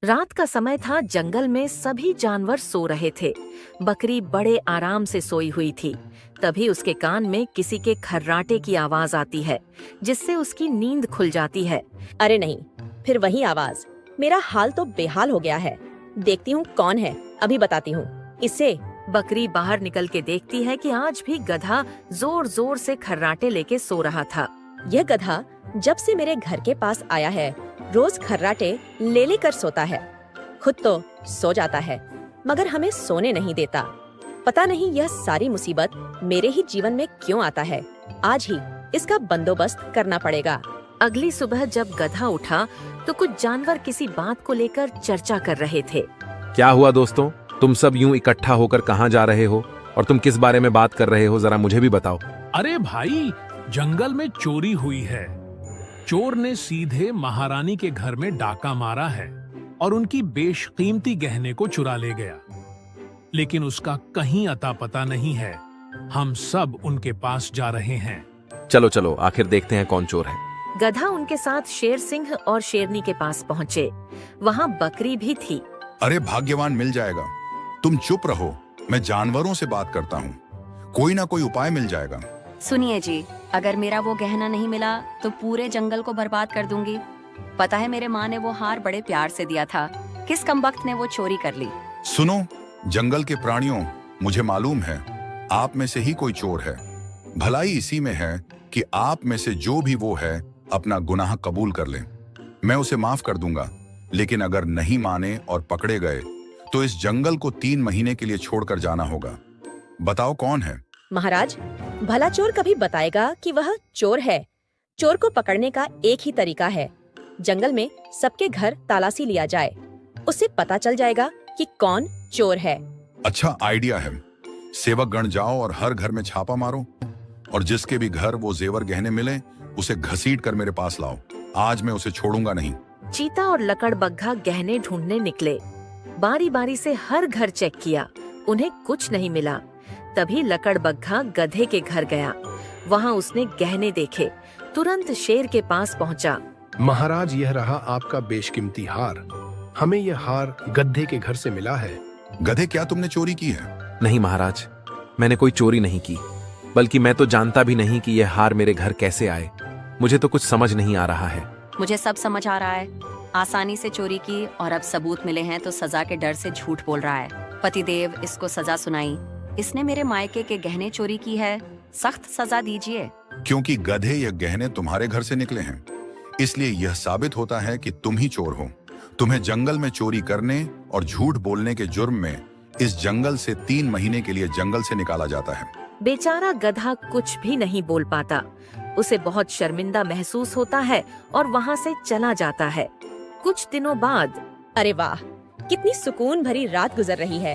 रात का समय था। जंगल में सभी जानवर सो रहे थे। बकरी बड़े आराम से सोई हुई थी। तभी उसके कान में किसी के खर्राटे की आवाज आती है, जिससे उसकी नींद खुल जाती है। अरे नहीं, फिर वही आवाज। मेरा हाल तो बेहाल हो गया है। देखती हूँ कौन है, अभी बताती हूँ इससे। बकरी बाहर निकल के देखती है कि आज भी गधा जोर जोर से खर्राटे लेके सो रहा था। यह गधा जब से मेरे घर के पास आया है, रोज खर्राटे ले लेकर सोता है। खुद तो सो जाता है, मगर हमें सोने नहीं देता। पता नहीं यह सारी मुसीबत मेरे ही जीवन में क्यों आता है। आज ही इसका बंदोबस्त करना पड़ेगा। अगली सुबह जब गधा उठा तो कुछ जानवर किसी बात को लेकर चर्चा कर रहे थे। क्या हुआ दोस्तों, तुम सब यूं इकट्ठा होकर कहाँ जा रहे हो और तुम किस बारे में बात कर रहे हो, जरा मुझे भी बताओ। अरे भाई, जंगल में चोरी हुई है। चोर ने सीधे महारानी के घर में डाका मारा है और उनकी बेशकीमती गहने को चुरा ले गया, लेकिन उसका कहीं अता पता नहीं है। हम सब उनके पास जा रहे हैं। चलो चलो, आखिर देखते हैं कौन चोर है। गधा उनके साथ शेर सिंह और शेरनी के पास पहुँचे। वहाँ बकरी भी थी। अरे भाग्यवान मिल जाएगा, तुम चुप रहो, मैं जानवरों से बात करता हूँ, कोई ना कोई उपाय मिल जाएगा। सुनिए जी, अगर मेरा वो गहना नहीं मिला तो पूरे जंगल को बर्बाद कर दूंगी। पता है मेरे माँ ने वो हार बड़े प्यार से दिया था, किस कमबख्त ने वो चोरी कर ली। सुनो जंगल के प्राणियों, मुझे मालूम है आप में से ही कोई चोर है। भलाई इसी में है कि आप में से जो भी वो है अपना गुनाह कबूल कर ले। मैं उसे माफ कर दूंगा, लेकिन अगर नहीं माने और पकड़े गए तो इस जंगल को 3 महीने के लिए छोड़कर जाना होगा। बताओ कौन है? महाराज, भला चोर कभी बताएगा कि वह चोर है। चोर को पकड़ने का एक ही तरीका है, जंगल में सबके घर तलाशी लिया जाए, उससे पता चल जाएगा कि कौन चोर है। अच्छा आइडिया है। सेवक गण जाओ और हर घर में छापा मारो और जिसके भी घर वो जेवर गहने मिले उसे घसीट कर मेरे पास लाओ। आज मैं उसे छोड़ूंगा नहीं। चीता और लकड़बग्घा गहने ढूंढने निकले। बारी बारी से हर घर चेक किया, उन्हें कुछ नहीं मिला। तभी लकड़बग्घा गधे के घर गया। वहाँ उसने गहने देखे। तुरंत शेर के पास पहुँचा। महाराज, यह रहा आपका बेशकीमती हार। हमें यह हार गधे के घर से मिला है। गधे, क्या तुमने चोरी की है? नहीं महाराज, मैंने कोई चोरी नहीं की, बल्कि मैं तो जानता भी नहीं कि यह हार मेरे घर कैसे आए। मुझे तो कुछ समझ नहीं आ रहा है। मुझे सब समझ आ रहा है। आसानी से चोरी की और अब सबूत मिले हैं तो सजा के डर से झूठ बोल रहा है। पतिदेव, इसको सजा सुनाई। इसने मेरे मायके के गहने चोरी की है, सख्त सजा दीजिए। क्योंकि गधे ये गहने तुम्हारे घर से निकले हैं, इसलिए यह साबित होता है कि तुम ही चोर हो। तुम्हें जंगल में चोरी करने और झूठ बोलने के जुर्म में इस जंगल से 3 महीने के लिए जंगल से निकाला जाता है। बेचारा गधा कुछ भी नहीं बोल पाता। उसे बहुत शर्मिंदा महसूस होता है और वहाँ से चला जाता है। कुछ दिनों बाद, अरे वाह, कितनी सुकून भरी रात गुजर रही है।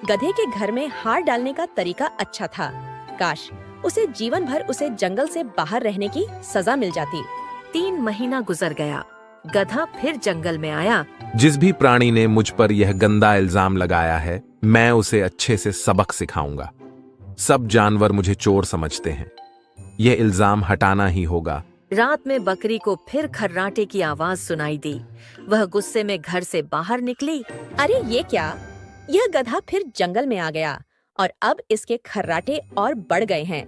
गधे के घर में हार डालने का तरीका अच्छा था। काश उसे जीवन भर उसे जंगल से बाहर रहने की सजा मिल जाती। 3 महीना गुजर गया। गधा फिर जंगल में आया। जिस भी प्राणी ने मुझ पर यह गंदा इल्जाम लगाया है, मैं उसे अच्छे से सबक सिखाऊंगा। सब जानवर मुझे चोर समझते हैं, यह इल्जाम हटाना ही होगा। रात में बकरी को फिर खर्राटे की आवाज सुनाई दी। वह गुस्से में घर से बाहर निकली। अरे ये क्या, यह गधा फिर जंगल में आ गया और अब इसके खर्राटे और बढ़ गए हैं।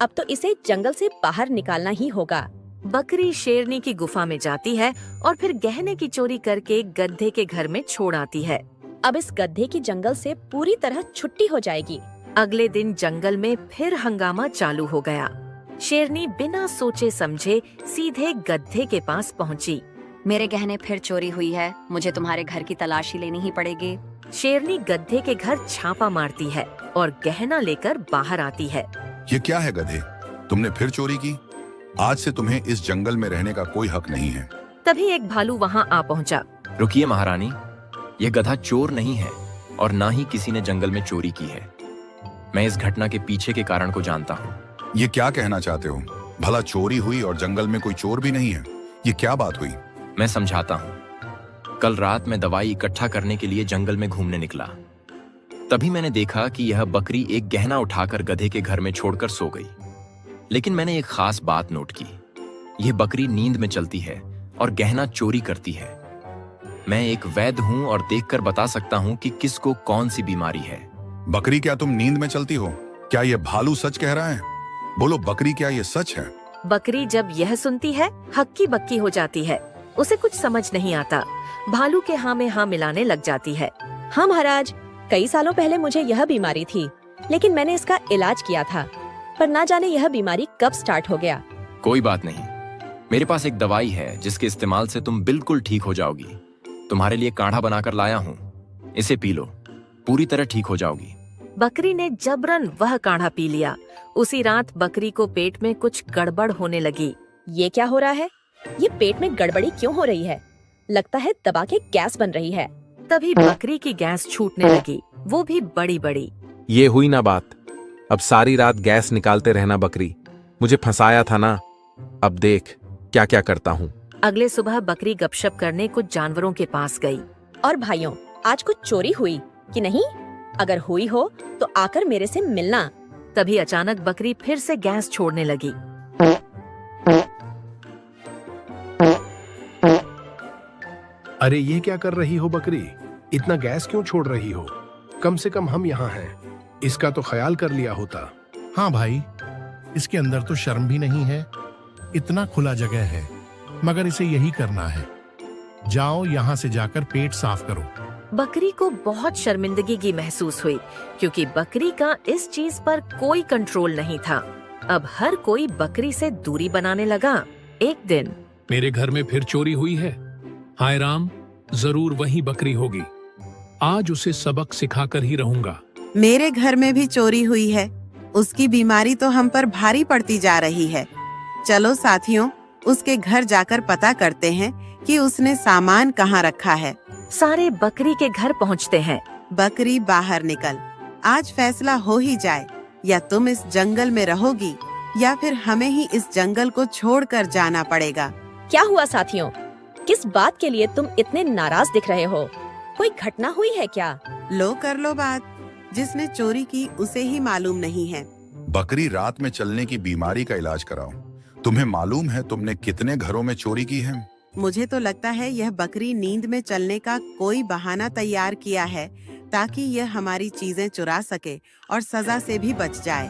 अब तो इसे जंगल से बाहर निकालना ही होगा। बकरी शेरनी की गुफा में जाती है और फिर गहने की चोरी करके गधे के घर में छोड़ आती है। अब इस गधे की जंगल से पूरी तरह छुट्टी हो जाएगी। अगले दिन जंगल में फिर हंगामा चालू हो गया। शेरनी बिना सोचे समझे सीधे गधे के पास पहुंची। मेरे गहने फिर चोरी हुई है, मुझे तुम्हारे घर की तलाशी लेनी ही पड़ेगी। शेरनी गधे के घर छापा मारती है और गहना लेकर बाहर आती है। ये क्या है गधे, तुमने फिर चोरी की? आज से तुम्हें इस जंगल में रहने का कोई हक नहीं है। तभी एक भालू वहाँ आ पहुँचा। रुकिए महारानी, यह गधा चोर नहीं है और ना ही किसी ने जंगल में चोरी की है। मैं इस घटना के पीछे के कारण को जानता हूँ। ये क्या कहना चाहते हो? भला चोरी हुई और जंगल में कोई चोर भी नहीं है, ये क्या बात हुई? मैं समझाता हूँ। कल रात मैं दवाई इकट्ठा करने के लिए जंगल में घूमने निकला। तभी मैंने देखा कि यह बकरी एक गहना उठाकर गधे के घर में छोड़कर सो गई। लेकिन मैंने एक खास बात नोट की, यह बकरी नींद में चलती है और गहना चोरी करती है। मैं एक वैद्य हूँ और देखकर बता सकता हूँ कि किसको कौन सी बीमारी है। बकरी, क्या तुम नींद में चलती हो? क्या ये भालू सच कह रहा है? बोलो बकरी, क्या ये सच है? बकरी जब यह सुनती है हक्की बक्की हो जाती है। उसे कुछ समझ नहीं आता। भालू के हाँ में हाँ मिलाने लग जाती है। हाँ महाराज, कई सालों पहले मुझे यह बीमारी थी, लेकिन मैंने इसका इलाज किया था, पर ना जाने यह बीमारी कब स्टार्ट हो गया। कोई बात नहीं, मेरे पास एक दवाई है जिसके इस्तेमाल से तुम बिल्कुल ठीक हो जाओगी। तुम्हारे लिए काढ़ा बनाकर लाया हूँ, इसे पी लो, पूरी तरह ठीक हो जाओगी। बकरी ने जबरन वह काढ़ा पी लिया। उसी रात बकरी को पेट में कुछ गड़बड़ होने लगी। ये क्या हो रहा है? ये पेट में गड़बड़ी क्यों हो रही है? लगता है दबा के गैस बन रही है। तभी बकरी की गैस छूटने लगी, वो भी बड़ी बड़ी। ये हुई ना बात। अब सारी रात गैस निकालते रहना बकरी, मुझे फंसाया था ना। अब देख क्या क्या करता हूँ। अगले सुबह बकरी गपशप करने कुछ जानवरों के पास गई। और भाइयों, आज कुछ चोरी हुई कि नहीं? अगर हुई हो तो आकर मेरे से मिलना। तभी अचानक बकरी फिर से गैस छोड़ने लगी। अरे ये क्या कर रही हो बकरी? इतना गैस क्यों छोड़ रही हो? कम से कम हम यहाँ हैं, इसका तो ख्याल कर लिया होता। हाँ भाई, इसके अंदर तो शर्म भी नहीं है। इतना खुला जगह है, मगर इसे यही करना है। जाओ यहाँ से जाकर पेट साफ करो। बकरी को बहुत शर्मिंदगी की महसूस हुई, क्योंकि बकरी का इस चीज पर कोई कंट्रोल नहीं था। अब हर कोई बकरी से दूरी बनाने लगा। एक दिन मेरे घर में फिर चोरी हुई है। हाय राम, जरूर वही बकरी होगी। आज उसे सबक सिखाकर ही रहूंगा। मेरे घर में भी चोरी हुई है। उसकी बीमारी तो हम पर भारी पड़ती जा रही है। चलो साथियों, उसके घर जाकर पता करते हैं कि उसने सामान कहाँ रखा है। सारे बकरी के घर पहुंचते हैं। बकरी, बाहर निकल। आज फैसला हो ही जाए, या तुम इस जंगल में रहोगी या फिर हमें ही इस जंगल को छोड़कर जाना पड़ेगा। क्या हुआ साथियों? किस बात के लिए तुम इतने नाराज दिख रहे हो? कोई घटना हुई है क्या? लो कर लो बात। जिसने चोरी की उसे ही मालूम नहीं है। बकरी, रात में चलने की बीमारी का इलाज कराओ। तुम्हें मालूम है तुमने कितने घरों में चोरी की है? मुझे तो लगता है यह बकरी नींद में चलने का कोई बहाना तैयार किया है, ताकि यह हमारी चीजें चुरा सके और सजा से भी बच जाए।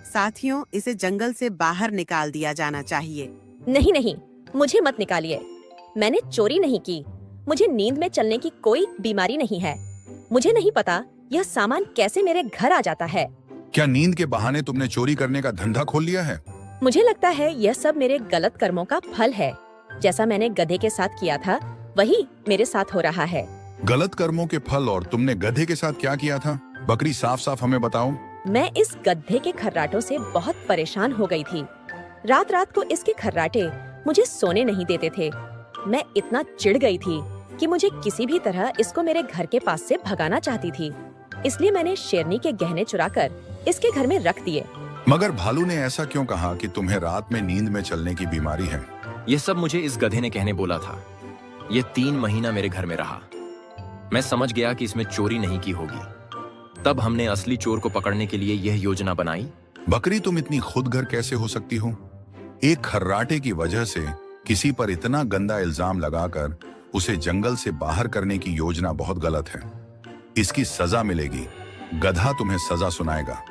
साथियों, इसे जंगल से बाहर निकाल दिया जाना चाहिए। नहीं नहीं, मुझे मत निकालिए। मैंने चोरी नहीं की। मुझे नींद में चलने की कोई बीमारी नहीं है। मुझे नहीं पता यह सामान कैसे मेरे घर आ जाता है। क्या नींद के बहाने तुमने चोरी करने का धंधा खोल लिया है? मुझे लगता है यह सब मेरे गलत कर्मों का फल है। जैसा मैंने गधे के साथ किया था, वही मेरे साथ हो रहा है। गलत कर्मों के फल? और तुमने गधे के साथ क्या किया था? बकरी, साफ साफ हमें बताओ। मैं इस गधे के खर्राटों से बहुत परेशान हो गई थी। रात रात को इसके खर्राटे मुझे सोने नहीं देते थे। मैं इतना चिढ़ गई थी कि मुझे किसी भी तरह इसको मेरे घर के पास से भगाना चाहती थी। इसलिए मैंने शेरनी के गहने चुराकर इसके घर में रख दिए। मगर भालू ने ऐसा क्यों कहा कि तुम्हें रात में नींद में चलने की बीमारी है? ये सब मुझे इस गधे ने कहने बोला था। ये 3 महीना मेरे घर में रहा। मैं समझ गया कि इसमें चोरी नहीं की होगी। तब हमने असली चोर को पकड़ने के लिए यह योजना बनाई। बकरी, तुम इतनी खुदगर कैसे हो सकती हो? एक खर्राटे की वजह से किसी पर इतना गंदा इल्जाम लगाकर उसे जंगल से बाहर करने की योजना बहुत गलत है। इसकी सजा मिलेगी। गधा तुम्हें सजा सुनाएगा।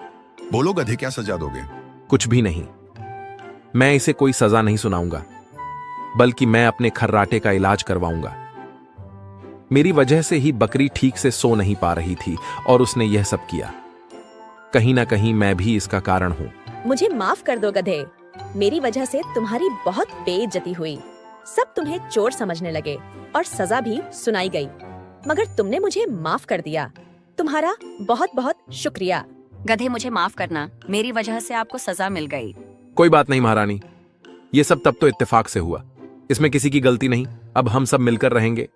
बोलो गधे, क्या सजा दोगे? कुछ भी नहीं। मैं इसे कोई सजा नहीं सुनाऊंगा, बल्कि मैं अपने खर्राटे का इलाज करवाऊंगा। मेरी वजह से ही बकरी ठीक से सो नहीं पा रही थी और उसने यह सब किया। कहीं ना कहीं मैं भी इसका कारण हूं। मुझे माफ कर दो गधे। मेरी वजह से तुम्हारी बहुत बेइज्जती हुई। सब तुम्हें चोर समझने लगे और सजा भी सुनाई गई, मगर तुमने मुझे माफ कर दिया। तुम्हारा बहुत बहुत शुक्रिया। गधे, मुझे माफ करना। मेरी वजह से आपको सजा मिल गई। कोई बात नहीं महारानी, ये सब तब तो इत्तेफाक से हुआ। इसमें किसी की गलती नहीं। अब हम सब मिलकर रहेंगे